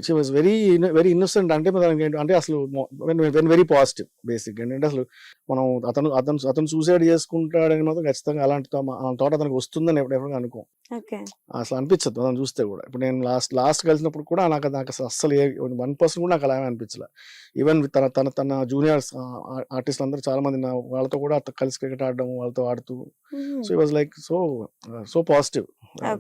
She was very innocent. అంటే అంటే అసలు వెరీ పాజిటివ్ బేసిక్ ఏంటంటే అసలు మనం అతను సూసైడ్ చేసుకుంటాడని మాత్రం ఖచ్చితంగా అలాంటి థాట్ అతనికి వస్తుందని ఎప్పుడెప్పుడు అనుకోం. అసలు అనిపించదు అతను చూస్తే కూడా. ఇప్పుడు నేను లాస్ట్ కలిసినప్పుడు కూడా నాకు అస్సలు 1% కూడా నాకు అలా అనిపించలే. ఈవెన్ తన జూనియర్స్ ఆర్టిస్టులు అందరూ చాలా మంది వాళ్ళతో కూడా కలిసి క్రికెట్ ఆడడం, వాళ్ళతో ఆడుతూ, సో ఈ was like so positive.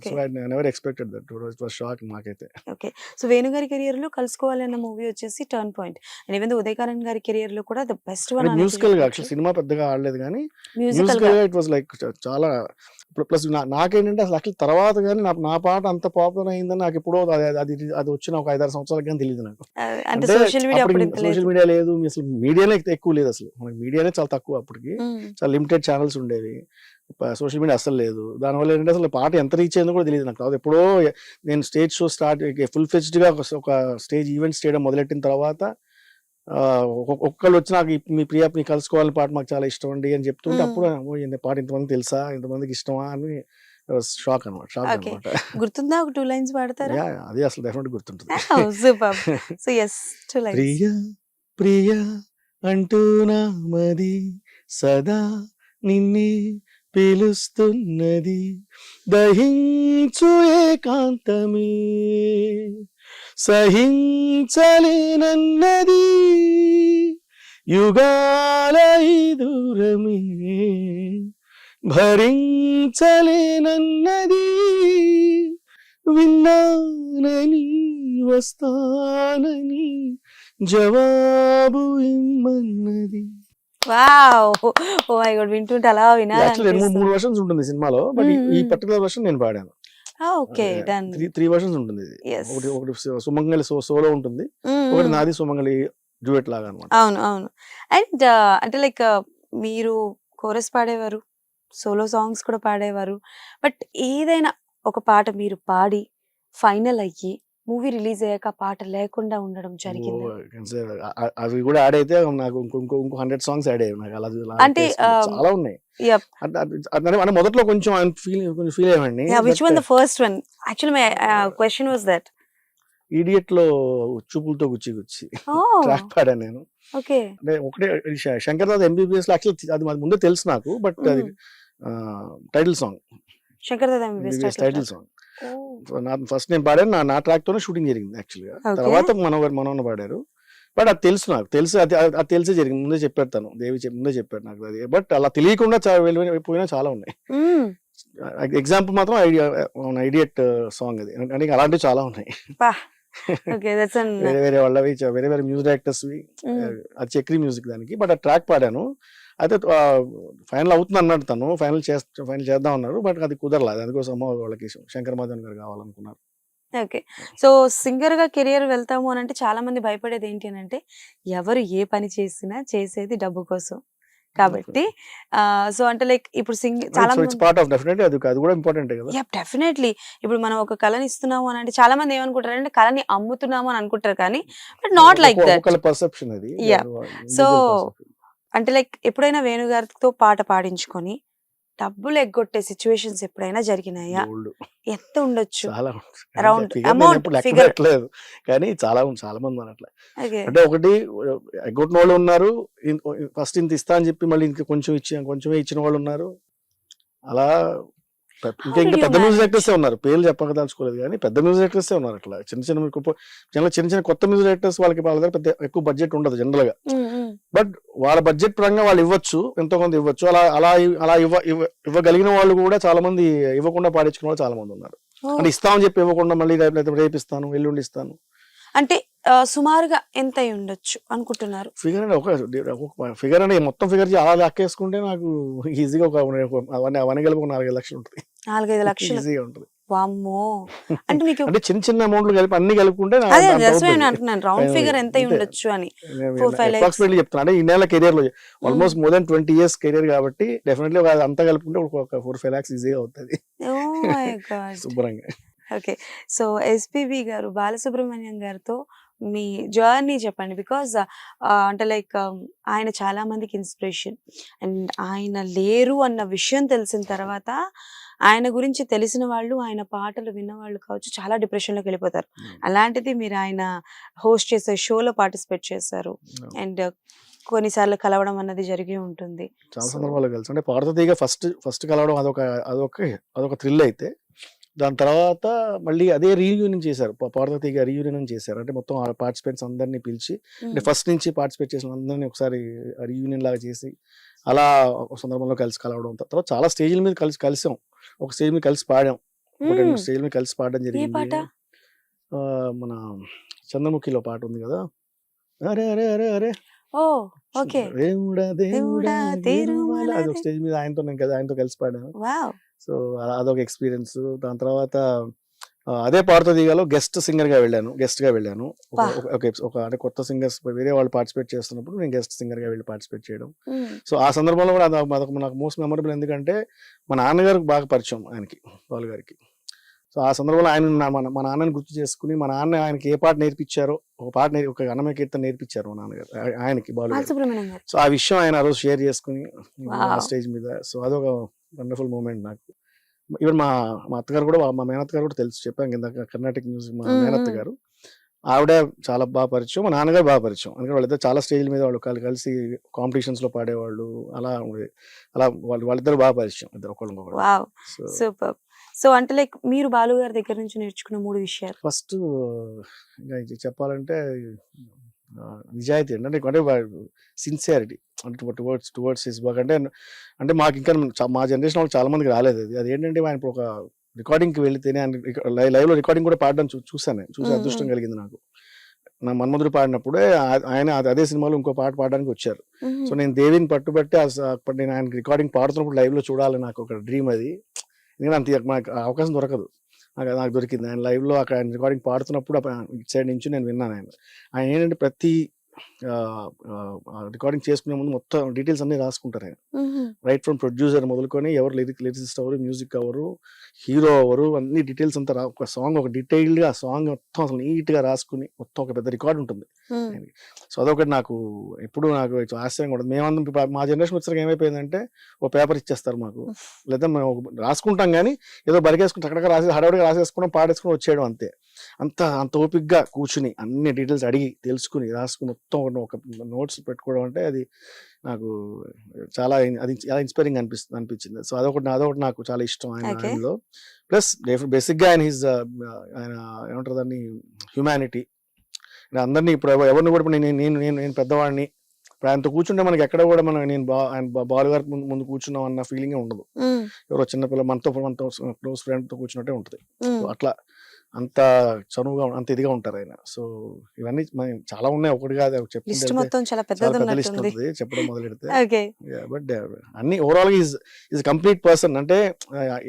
So I never expected that. It was shock నాకైతే. ఓకే. సో వేణు గారి కెరియర్ లో కలుసుకోవాలి అన్న మూవీ వచ్చేసి టర్న్ పాయింట్. అండ్ ఈవెన్ ఉదయకరణ్ గారి కెరియర్ లో కూడా ద బెస్ట్ వన్. మ్యూజికల్ గా యాక్చువల్ సినిమా పెద్దగా ఆడలేదు కానీ మ్యూజికల్ గా ఇట్ వాజ్ లైక్ చాలా. ప్లస్ నాకేంటంటే అసలు యాక్చువల్ తర్వాత కానీ నా పాట అంత పాపులర్ అయిందని నాకు ఎప్పుడో అది వచ్చిన ఒక 5-6 సంవత్సరాల కానీ తెలియదు నాకు. అంటే సోషల్ మీడియా లేదు, అసలు మీడియానే ఎక్కువ లేదు, అసలు మనకి మీడియానే చాలా తక్కువ. అప్పటికి చాలా లిమిటెడ్ ఛానల్స్ ఉండేవి, సోషల్ మీడియా అసలు లేదు. దానివల్ల ఏంటంటే అసలు పాట ఎంత రీచ్ అయిందో కూడా తెలియదు నాకు. తర్వాత ఎప్పుడో నేను స్టేజ్ షో ఫుల్ ఫ్లెడ్జ్డ్ గా ఒక స్టేజ్ ఈవెంట్స్ చేయడం మొదలెట్టిన తర్వాత ఒక్కళ్ళు వచ్చి నాకు మీ ప్రియా మీ కలుసుకోవాలని పాట మాకు చాలా ఇష్టం అండి అని చెప్తుంటే అప్పుడు పాట ఇంతమంది తెలుసా, ఇంతమందికి ఇష్టమా అని షాక్ అనమాట. గుర్తుందా? ఒక 2 లైన్స్ పాడతారా? అది అసలు డెఫినెట్ గుర్తుంటుంది. ప్రియా ప్రియా అంటూ నామది సదా నిన్నే పిలుస్తున్నది, దహించు ఏకాంతమే సహించలేనన్నది, యుగాల ఈ దూరమే భరించలేనన్నది, విన్నానని వస్తానని జవాబు ఇమ్మన్నది. వావ్! ఓ మై గాడ్, వింటుంటే అలా యాక్చువల్లీ 3 వర్షన్స్ ఉంటుంది సినిమాలో, బట్ ఈ పర్టికులర్ వర్షన్ నేను పాడాను. Okay, done. 3 వర్షన్స్ ఉంటుంది ఇది. ఒకటి సుమంగళి సోలో ఉంటుంది, ఒకటి నాది సుమంగళి డ్యూయట్ లాగా అన్నమాట. అవును. అండ్ అంటే లైక్ మీరు కోరస్ పాడేవారు, సోలో సాంగ్స్ కూడా పాడేవారు. బట్ ఏదైనా ఒక పాట మీరు పాడి ఫైనల్ అయ్యి మూవీ రిలీజ్ అయ్యాక పాట లేకుండా ఉండడం జరిగింది? అవి కూడా యాడ్ అయితే నాకు ఇంకో 100 సాంగ్స్ యాడ్ అయ్యాయి నాకు. అలా అంటే చాలా ఉన్నాయి. అంటే మొదట్లో కొంచెం ఫీల్ అయ్యండి. Which one the first one? Actually my question was that. Idiot లో చూపులతో గుచ్చి ట్రాక్ పాడాను నేను. ఓకే. అంటే ఒకటే శంకర్ దాదా ఎంబీబీఎస్ లో యాక్చువల్లీ అది ముందే తెలుసు నాకు, బట్ అది title song, Shankar Dada MBBS title song. First నేను పాడాను, నా ట్రాక్ తోనే షూటింగ్ జరిగింది యాక్చువల్గా. తర్వాత మనోన్న పాడారు, బట్ అది తెలుసు నాకు, అది తెలిసే జరిగింది. ముందే చెప్పారు తను, దేవి ముందే చెప్పారు నాకు అది. బట్ అలా తెలియకుండా పోయినా చాలా ఉన్నాయి. ఎగ్జాంపుల్ మాత్రం ఐడియట్ సాంగ్ అది. అంటే అలాంటివి చాలా ఉన్నాయి. వేరే వాళ్ళవి, వేరే మ్యూజిక్ డైరెక్టర్స్, అది చక్రీ మ్యూజిక్ దానికి. బట్ ఆ ట్రాక్ పాడాను. అయితే ఫైనల్ అవుతుంది అన్నాడు తను, ఫైనల్ చేద్దాం అన్నారు, బట్ అది కుదరలేదు. అందుకోసం వాళ్ళకి శంకర్ మాధవన్ గారు కావాలనుకున్నారు. ఓకే. సో సింగర్ గా కెరియర్ వెళ్తాము అని అంటే చాలా మంది భయపడేది ఏంటి అని అంటే, ఎవరు ఏ పని చేసినా చేసేది డబ్బు కోసం కాబట్టి. సో అంటే లైక్ ఇప్పుడు చాలా డెఫినెట్లీ ఇప్పుడు మనం ఒక కళని ఇస్తున్నాము అని అంటే చాలా మంది ఏమనుకుంటారు అంటే కళని అమ్ముతున్నాము అని అనుకుంటారు, కానీ but not like that. So అంటే లైక్ ఎప్పుడైనా వేణు గారితో పాట పాడించుకొని డబ్బులు ఎగ్గొట్టే సిచ్యువేషన్స్ ఎప్పుడైనా జరిగినాయా? ఎంత ఉండొచ్చు అరౌండ్ అమౌంట్ ఫిగర్? కానీ చాలా మంది అట్లా. అంటే ఒకటి ఎగ్గొట్టిన వాళ్ళు ఉన్నారు, ఫస్ట్ ఇంత ఇస్తా అని చెప్పి మళ్ళీ ఇంకా కొంచెమే ఇచ్చిన వాళ్ళు ఉన్నారు. అలా ఇంకా పెద్ద మ్యూజిక్ డైరెక్టర్స్ ఉన్నారు, పేర్లు చెప్పకదలుచుకోలేదు కానీ పెద్ద మ్యూజిక్ డైరెక్టర్స్ ఉన్నారు. అట్లా చిన్న కొత్త మ్యూజిక్ డైరెక్టర్స్ వాళ్ళ దగ్గర పెద్ద ఎక్కువ బడ్జెట్ ఉండదు జనరల్ గా, బట్ వాళ్ళ బడ్జెట్ పరంగా వాళ్ళు ఇవ్వచ్చు, ఎంతో కొంత ఇవ్వచ్చు. అలా ఇవ్వగలిగిన వాళ్ళు కూడా చాలా మంది ఇవ్వకుండా పాడించుకున్న వాళ్ళు చాలా మంది ఉన్నారు. అంటే ఇస్తామని చెప్పి ఇవ్వకుండా మళ్ళీ రేపు ఇస్తాను, ఎల్లుండి ఇస్తాను. అంటే సుమారుగా ఎంత అయి ఉండొచ్చు అనుకుంటున్నారు? ఫిగర్ అంటే ఒక ఫిగర్ అంటే మొత్తం ఫిగర్ అలా లెక్కేసుకుంటే నాకు ఈజీగా అవన్నీ కలిపి 4-5 లక్షలు ఉంటుంది. 4-5 లక్షలు ఈజీగా ఉంటుంది. వామ్మో! అంటే మీకు అంటే చిన్న అమౌంట్లు కలిపి అన్ని కలుపుకుంటే అంటున్నాను రౌండ్ ఫిగర్ ఎంత అయి ఉండొచ్చు అని. 4-5 అప్రాక్సిమేట్లీ చెప్తాను. అంటే ఈ నెల కెరియర్ లో almost more than 20 years career కాబట్టి డెఫినెట్లీ అంతా కలుపుకుంటే ఒక 4-5 lakhs ఈజీగా అవుతుంది శుభ్రంగా. ఓకే. సో ఎస్పీబీ గారు, బాలసుబ్రహ్మణ్యం గారితో మీ జర్నీ చెప్పండి. బికాజ్ అంటే లైక్ ఆయన చాలా మందికి ఇన్స్పిరేషన్. అండ్ ఆయన లేరు అన్న విషయం తెలిసిన తర్వాత ఆయన గురించి తెలిసిన వాళ్ళు, ఆయన పాటలు విన్నవాళ్ళు కావచ్చు చాలా డిప్రెషన్‌లోకి వెళ్ళిపోతారు. అలాంటిది మీరు ఆయన హోస్ట్ చేసే షోలో పార్టిసిపేట్ చేశారు. అండ్ కొన్నిసార్లు కలవడం అన్నది జరిగి ఉంటుంది. చాలా సో సందర్భాల్లో కలిసి అంటే పాడతీగ ఫస్ట్ కలవడం అదొక థ్రిల్ అయితే దాని తర్వాత మళ్ళీ అదే రీయూనియన్ చేశారు. పాడతీగ రీయూనియన్ చేశారు. అంటే మొత్తం ఆ పార్టిసిపెంట్స్ అందరినీ పిలిచి అంటే హ్మ్. ఫస్ట్ నుంచి పార్టిసిపేట్ చేసిన అందరినీ ఒకసారి రీయూనియన్ లాగా చేసి అలా ఒక సందర్భంలో కలిసి కలవడం. తర్వాత చాలా స్టేజ్‌ల మీద కలిసాం. ఒక స్టేజ్ మీద కలిసి పాడాం. ఒక 2 హ్మ్. స్టేజ్‌ల మీద కలిసి పాడడం ఏ జరిగింది. పాట? మన 'చంద్రముఖిలో' పాట ఉంది కదా! అరె అరె అరె అరె ఓహ్! ఓకే. దేవుడా దేవుడా దేవుడా తిరుమల అదొక తిరుమలదే స్టేజ్ మీద ఆయనతో కలిసి పాడాను. వావ్! సో అదొక ఎక్స్పీరియన్స్. దాని తర్వాత అదే పాడతీగలో గెస్ట్‌గా వెళ్ళాను. ఒక అబ్బా! ఒక ఒక ఎపిసో ఒక అంటే కొత్త సింగర్స్ వేరే వాళ్ళు పార్టిసిపేట్ చేస్తున్నప్పుడు నేను గెస్ట్ సింగర్‌గా వెళ్ళి పార్టిసిపేట్ చేయడం. హ్మ్. సో ఆ సందర్భంలో కూడా అదొక నాకు మోస్ట్ మెమరబుల్. ఎందుకంటే మా నాన్నగారికి బాగా పరిచయం ఆయనకి, బాలు గారికి. సో ఆ సందర్భంలో ఆయన మా నాన్నని గుర్తు చేసుకొని మా నాన్న ఆయనకి ఏ పాట నేర్పించారో ఒక అన్నమయ్య కీర్తన నేర్పించారు మా నాన్నగారు ఆయనకి, బాలు గారికి. బాలసుబ్రహ్మణ్యం గారు. సో ఆ విషయం ఆయన ఆ రోజు షేర్ చేసుకొని ఆ వావ్! స్టేజ్ మీద. సో అదొక వండర్‌ఫుల్ మూమెంట్ నాకు. ఈవెన్ మా అత్తగారు కూడా మా మేనత్త గారు కూడా తెలుసు, చెప్పాను కిందాక కర్ణాటిక్ మ్యూజిక్ మా హ్మ్. మేనత్త హ్మ్. గారు. ఆవిడ చాలా బాగా పరిచయం. మా నాన్నగారు బాగా పరిచయం. అందుకని వాళ్ళిద్దరు చాలా స్టేజ్‌ల మీద వాళ్ళు కలిసి కాంపిటీషన్స్‌లో పాడేవాళ్ళు. అలా ఉండేది. అలా వాళ్ళిద్దరు బాగా పరిచయం. ఇద్దరు ఒకళ్ళకొకళ్ళు. వావ్! So superb. సో అంటే లైక్ మీరు బాలు గారి దగ్గర నుంచి నేర్చుకున్న 3 విషయాలు. ఫస్ట్ ఇంకా ఇది చెప్పాలంటే నిజాయితీ అండి. అంటే సిన్సియారిటీ అంటే టువర్డ్స్ హిస్ వర్క్. అంటే మాకు ఇంకా మా జనరేషన్ వాళ్ళకి చాలా మందికి రాలేదు అది. అదేంటంటే ఆయన ఇప్పుడు ఒక రికార్డింగ్‌కి వెళితేనే ఆయన లైవ్‌లో రికార్డింగ్ కూడా పాడడం చూసాను నేను. చూసే హ్మ్. అదృష్టం హ్మ్. కలిగింది నాకు. నా 'మన్మధుడు' పాడినప్పుడే ఆయన అదే సినిమాలో ఇంకో పాట పాడడానికి వచ్చారు. హుహు. సో నేను దేవిని పట్టుబట్టి అప్పుడు నేను ఆయనకి రికార్డింగ్ పాడుతున్నప్పుడు లైవ్‌లో చూడాలని నాకు ఒక డ్రీమ్ అది. ఎందుకంటే మనకు ఆ అవకాశం దొరకదు. నాకు దొరికింది. ఆయన లైవ్‌లో అక్కడ ఆయన రికార్డింగ్ పాడుతున్నప్పుడు ఇటు సైడ్ నుంచి నేను విన్నాను ఆయన. ఆయన ఏంటంటే ప్రతి రికార్డింగ్ చేసుకునే ముందు మొత్తం డీటెయిల్స్ అన్నీ రాసుకుంటారు ఆయన. హుహు. రైట్ ఫ్రమ్ ప్రొడ్యూసర్ మొదలుకొని ఎవరు లిరిసిస్ట్ ఎవరు, మ్యూజిక్ ఎవరు, హీరో ఎవరు, అన్ని డీటెయిల్స్ అంతా ఒక సాంగ్ ఒక డీటెయిల్డ్‌గా ఆ సాంగ్ మొత్తం అసలు నీట్‌గా రాసుకొని మొత్తం ఒక పెద్ద రికార్డ్ ఉంటుంది హ్మ్. ఆయనకి. సో అదొకటి నాకు ఎప్పుడు నాకు ఆశ్చర్యంగా ఉండదు. మేమందరం ఇప్పుడు మా జనరేషన్ వచ్చేసరికి ఏమైపోయిందంటే ఓ పేపర్ ఇచ్చేస్తారు మాకు. లేదా మేము రాసుకుంటాం గానీ ఏదో బరికేసుకుని అక్కడక్కడ హడావుడిగా రాసేసుకోవడం, పాడేసుకోవడం వచ్చేయడం అంతే. అంత ఓపికగా కూర్చుని అన్ని డీటెయిల్స్ అడిగి తెలుసుకుని రాసుకుని మొత్తం ఒక నోట్స్ పెట్టుకోవడం అంటే అది నాకు అది చాలా ఇన్స్పైరింగ్ అనిపించింది. సో అదొకటి నాకు చాలా ఇష్టం ఓకే. ఆయనలో. ప్లస్ బేసిక్‌గా ఆయన ఏమంటారు దాన్ని, హ్యుమానిటీ. అందరిని ఇప్పుడు ఎవరిని కూడా ఇప్పుడు నేను పెద్దవాడిని. ఇప్పుడు ఆయనతో కూర్చుంటే మనకి ఎక్కడ కూడా బాలు గారి ముందు కూర్చున్నాం అన్న ఫీలింగే ఉండదు. హ్మ్. ఎవరో చిన్నపిల్ల మనతో క్లోజ్ ఫ్రెండ్‌తో కూర్చున్నట్టే ఉంటది. హ్మ్. అట్లా అంత చనువుగా అంత ఇదిగా ఉంటారు ఆయన. సో ఇవన్నీ చాలా ఉన్నాయి. ఒకటి కాదు చెప్పుకుంటూ లిస్ట్ వెళ్తే మొత్తం చాలా చాలా పెద్ద లిస్ట్ పెద్దదున్నట్టుంది. అవుతది చెప్పడం మొదలెడితే. ఓకే. బట్ అన్ని ఓవరాల్‌గా ఈజ్ కంప్లీట్ పర్సన్. అంటే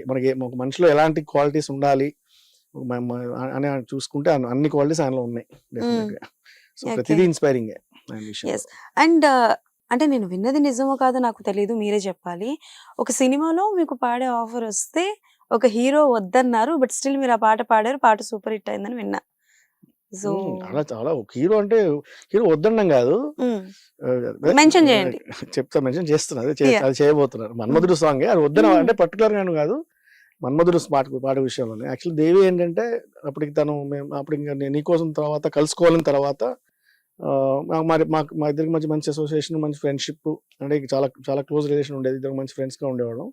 మనకి ఒక మనిషిలో ఎలాంటి క్వాలిటీస్ ఉండాలి అని చూసుకుంటే అన్ని క్వాలిటీస్ ఆయనలో ఉన్నాయి హ్మ్. డెఫినెట్‌గా. So okay. ప్రతిదీ ఇన్స్పైరింగే ఆయన యెస్. విషయంలో. అండ్ అంటే నేను విన్నది నిజమో కాదో నాకు తెలీదు. మీరే చెప్పాలి. ఒక సినిమాలో మీకు పాడే ఆఫర్ వస్తే ఒక హీరో వద్దన్నారు. బట్ స్టిల్ మీరు ఆ పాట పాడారు. పాట సూపర్ హిట్ అయిందని విన్నా. సో అలా చాలా ఒక హీరో అంటే హీరో వద్దనడం కాదు. హ్మ్. అదే మెన్షన్ చేయండి. మెన్షన్ చేస్తున్నా. యాహ్! అది చేయబోతున్నారు. హ్మ్. 'మన్మధుడు' సాంగే అది వద్దన హ్మ్. అంటే పర్టిక్యులర్‌గాను కాదు. 'మన్మధుడు' పాట విషయంలోనే. యాక్చువల్లీ దేవి ఏంటంటే అప్పటికి అప్పుడు ఇంక నీకోసం తర్వాత కలుసుకోవాలని తర్వాత మా ఇద్దరికి మధ్య మంచి అసోసియేషన్, మంచి ఫ్రెండ్‌షిప్. అంటే చాలా చాలా క్లోజ్ రిలేషన్ ఉండేది. ఇద్దరు మంచి ఫ్రెండ్స్‌గా ఉండేవాళ్ళం.